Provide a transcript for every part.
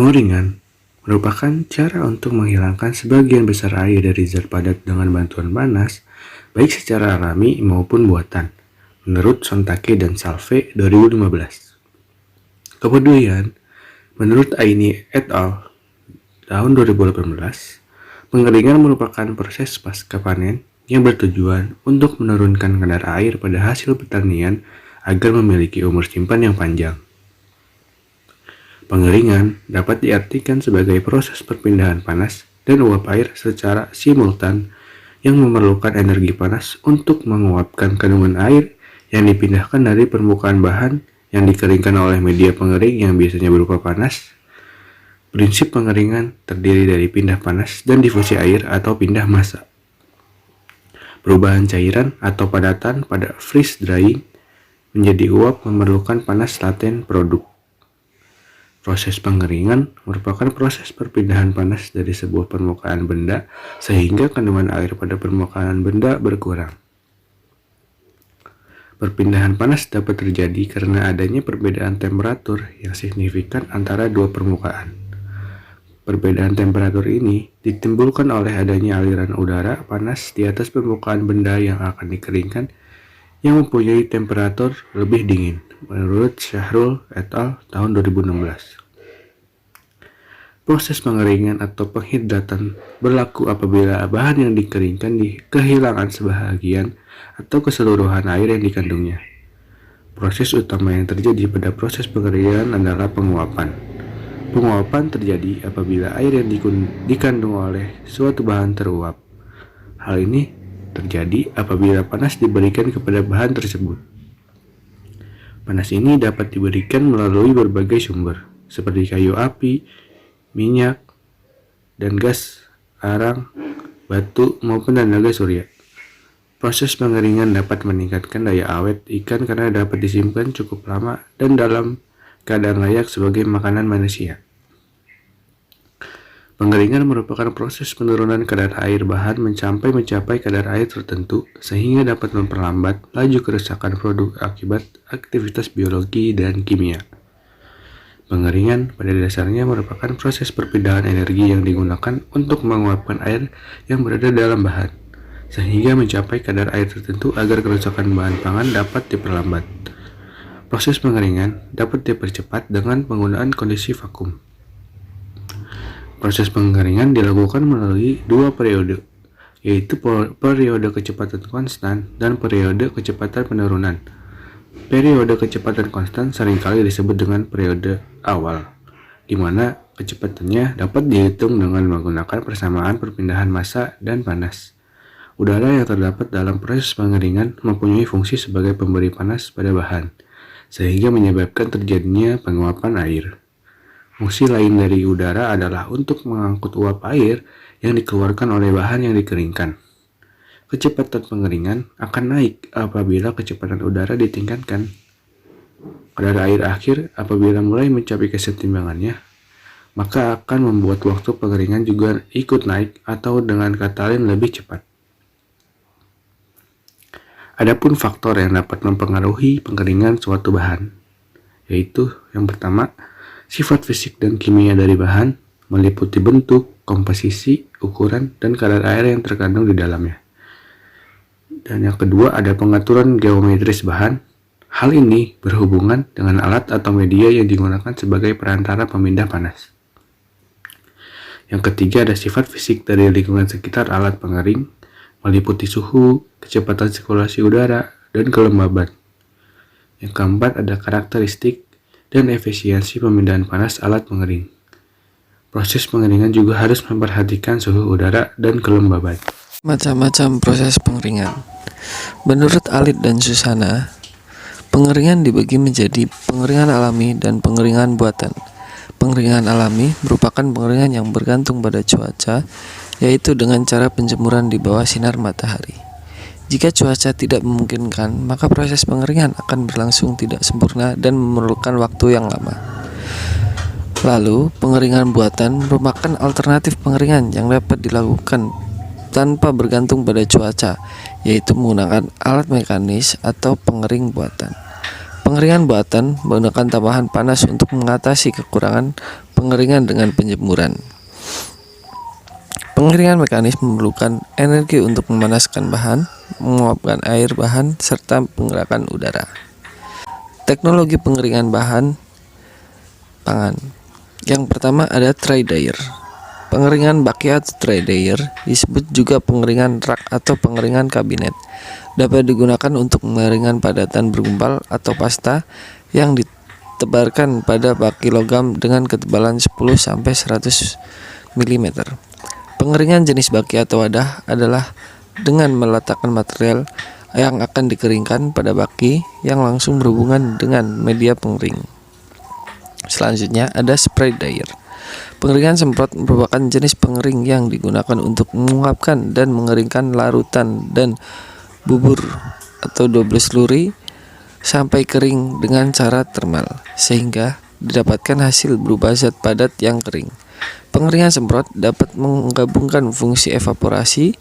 Pengeringan merupakan cara untuk menghilangkan sebagian besar air dari zat padat dengan bantuan panas, baik secara alami maupun buatan, menurut Sontake dan Salve 2015. Kemudian, menurut Aini et al. Tahun 2018, pengeringan merupakan proses pasca panen yang bertujuan untuk menurunkan kadar air pada hasil pertanian agar memiliki umur simpan yang panjang. Pengeringan dapat diartikan sebagai proses perpindahan panas dan uap air secara simultan yang memerlukan energi panas untuk menguapkan kandungan air yang dipindahkan dari permukaan bahan yang dikeringkan oleh media pengering yang biasanya berupa panas. Prinsip pengeringan terdiri dari pindah panas dan difusi air atau pindah massa. Perubahan cairan atau padatan pada freeze drying menjadi uap memerlukan panas laten produk. Proses pengeringan merupakan proses perpindahan panas dari sebuah permukaan benda sehingga kandungan air pada permukaan benda berkurang. Perpindahan panas dapat terjadi karena adanya perbedaan temperatur yang signifikan antara dua permukaan. Perbedaan temperatur ini ditimbulkan oleh adanya aliran udara panas di atas permukaan benda yang akan dikeringkan yang mempunyai temperatur lebih dingin, menurut Syahrul et al. Tahun 2016. Proses pengeringan atau penghidratan berlaku apabila bahan yang dikeringkan kehilangan sebahagian atau keseluruhan air yang dikandungnya. Proses utama yang terjadi pada proses pengeringan adalah penguapan. Penguapan terjadi apabila air yang dikandung oleh suatu bahan teruap. Hal ini terjadi apabila panas diberikan kepada bahan tersebut. Panas ini dapat diberikan melalui berbagai sumber, seperti kayu api, minyak, dan gas, arang, batu, maupun tenaga surya. Proses pengeringan dapat meningkatkan daya awet ikan karena dapat disimpan cukup lama dan dalam keadaan layak sebagai makanan manusia. Pengeringan merupakan proses penurunan kadar air bahan mencapai kadar air tertentu sehingga dapat memperlambat laju kerusakan produk akibat aktivitas biologi dan kimia. Pengeringan pada dasarnya merupakan proses perpindahan energi yang digunakan untuk menguapkan air yang berada dalam bahan, sehingga mencapai kadar air tertentu agar kerusakan bahan pangan dapat diperlambat. Proses pengeringan dapat dipercepat dengan penggunaan kondisi vakum. Proses pengeringan dilakukan melalui dua periode, yaitu periode kecepatan konstan dan periode kecepatan penurunan. Periode kecepatan konstan seringkali disebut dengan periode awal, di mana kecepatannya dapat dihitung dengan menggunakan persamaan perpindahan massa dan panas. Udara yang terdapat dalam proses pengeringan mempunyai fungsi sebagai pemberi panas pada bahan, sehingga menyebabkan terjadinya penguapan air. Fungsi lain dari udara adalah untuk mengangkut uap air yang dikeluarkan oleh bahan yang dikeringkan. Kecepatan pengeringan akan naik apabila kecepatan udara ditingkatkan. Kadar air akhir apabila mulai mencapai kesetimbangannya, maka akan membuat waktu pengeringan juga ikut naik atau dengan kata lain lebih cepat. Adapun faktor yang dapat mempengaruhi pengeringan suatu bahan, yaitu yang pertama, sifat fisik dan kimia dari bahan, meliputi bentuk, komposisi, ukuran, dan kadar air yang terkandung di dalamnya. Dan yang kedua ada pengaturan geometris bahan. Hal ini berhubungan dengan alat atau media yang digunakan sebagai perantara pemindah panas. Yang ketiga ada sifat fisik dari lingkungan sekitar alat pengering, meliputi suhu, kecepatan sirkulasi udara, dan kelembaban. Yang keempat ada karakteristik dan efisiensi pemindahan panas alat pengering. Proses pengeringan juga harus memperhatikan suhu udara dan kelembaban. Macam-macam proses pengeringan. Menurut Alit dan Susana, pengeringan dibagi menjadi pengeringan alami dan pengeringan buatan. Pengeringan alami merupakan pengeringan yang bergantung pada cuaca, yaitu dengan cara penjemuran di bawah sinar matahari. Jika cuaca tidak memungkinkan, maka proses pengeringan akan berlangsung tidak sempurna dan memerlukan waktu yang lama. Lalu, pengeringan buatan merupakan alternatif pengeringan yang dapat dilakukan tanpa bergantung pada cuaca, yaitu menggunakan alat mekanis atau pengering buatan. Pengeringan buatan menggunakan tambahan panas untuk mengatasi kekurangan pengeringan dengan penjemuran. Pengeringan mekanis memerlukan energi untuk memanaskan bahan, menguapkan air bahan, serta penggerakan udara. Teknologi pengeringan bahan pangan. Yang pertama ada dry dryer. Pengeringan baki atau dry dryer disebut juga pengeringan rak atau pengeringan kabinet. Dapat digunakan untuk pengeringan padatan bergumpal atau pasta yang ditebarkan pada baki logam dengan ketebalan 10-100 mm. Pengeringan jenis baki atau wadah adalah dengan meletakkan material yang akan dikeringkan pada baki yang langsung berhubungan dengan media pengering. Selanjutnya ada spray dryer. Pengeringan semprot merupakan jenis pengering yang digunakan untuk menguapkan dan mengeringkan larutan dan bubur atau double slurry sampai kering dengan cara termal, sehingga didapatkan hasil berupa zat padat yang kering. Pengeringan semprot dapat menggabungkan fungsi evaporasi,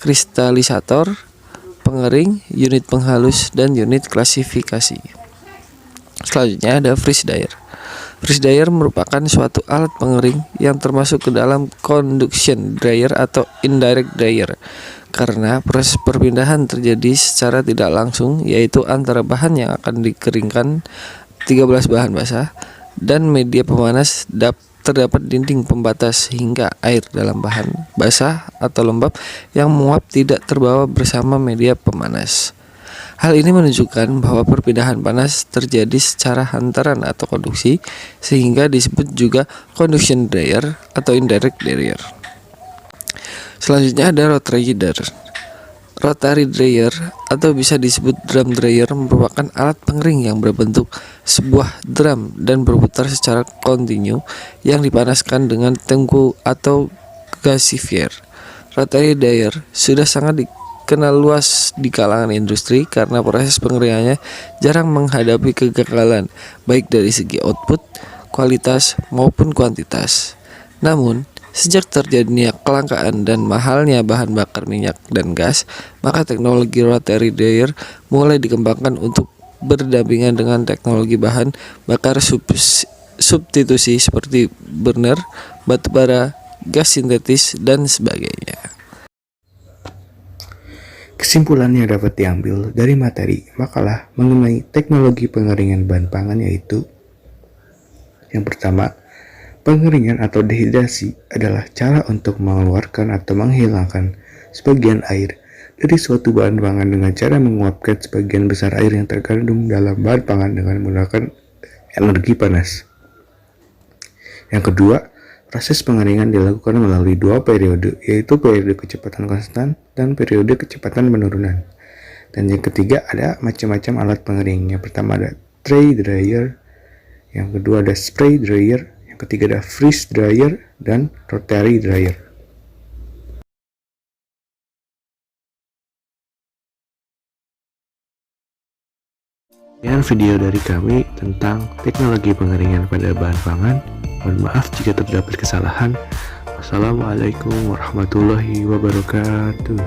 kristalisator, pengering, unit penghalus, dan unit klasifikasi. Selanjutnya ada freeze dryer. Freeze dryer merupakan suatu alat pengering yang termasuk ke dalam conduction dryer atau indirect dryer, karena proses perpindahan terjadi secara tidak langsung, yaitu antara bahan yang akan dikeringkan 13 bahan basah dan media pemanas terdapat dinding pembatas sehingga air dalam bahan basah atau lembab yang menguap tidak terbawa bersama media pemanas. Hal ini menunjukkan bahwa perpindahan panas terjadi secara hantaran atau konduksi, sehingga disebut juga conduction dryer atau indirect dryer. Selanjutnya ada rotary dryer. Rotary dryer atau bisa disebut drum dryer merupakan alat pengering yang berbentuk sebuah drum dan berputar secara kontinu yang dipanaskan dengan tungku atau gasifier. Rotary dryer sudah sangat dikenal luas di kalangan industri karena proses pengeringannya jarang menghadapi kegagalan baik dari segi output, kualitas maupun kuantitas. Namun, sejak terjadinya kelangkaan dan mahalnya bahan bakar minyak dan gas, maka teknologi rotary dryer mulai dikembangkan untuk berdampingan dengan teknologi bahan bakar substitusi seperti burner, batubara, gas sintetis, dan sebagainya. Kesimpulan yang dapat diambil dari materi makalah mengenai teknologi pengeringan bahan pangan yaitu: yang pertama, pengeringan atau dehidrasi adalah cara untuk mengeluarkan atau menghilangkan sebagian air dari suatu bahan pangan dengan cara menguapkan sebagian besar air yang terkandung dalam bahan pangan dengan menggunakan energi panas. Yang kedua, proses pengeringan dilakukan melalui dua periode, yaitu periode kecepatan konstan dan periode kecepatan penurunan. Dan yang ketiga, ada macam-macam alat pengering. Yang pertama ada dry dryer, yang kedua ada spray dryer, yang ketiga ada freeze dryer dan rotary dryer. Sekian video dari kami tentang teknologi pengeringan pada bahan pangan. Mohon maaf jika terdapat kesalahan. Wassalamualaikum warahmatullahi wabarakatuh.